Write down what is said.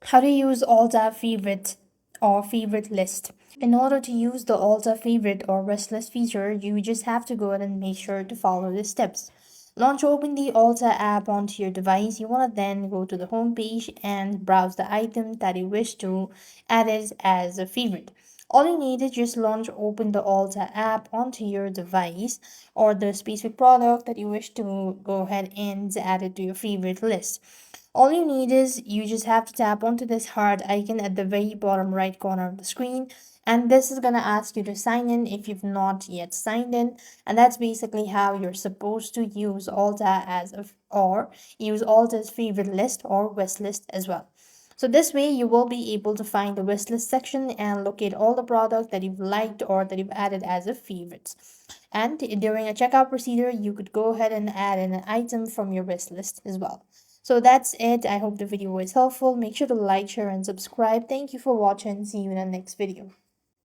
How to use Ulta favorite or favorite list. In order to use the Ulta favorite or wish list feature, you just have to go ahead and make sure to follow the steps. Launch open the Ulta app onto your device. You want to then go to the home page and browse the item that you wish to add it as a favorite. All you need is just launch open the Ulta app onto your device or the specific product that you wish to go ahead and add it to your favorite list. All you need is you just have to tap onto this heart icon at the very bottom right corner of the screen, and this is going to ask you to sign in if you've not yet signed in. And that's basically how you're supposed to use Ulta or use Ulta's favorite list or wish list as well. So this way you will be able to find the wish list section and locate all the products that you've liked or that you've added as a favorites. And during a checkout procedure, you could go ahead and add an item from your wish list as well. So that's it. I hope the video was helpful. Make sure to like, share, and subscribe. Thank you for watching. See you in the next video.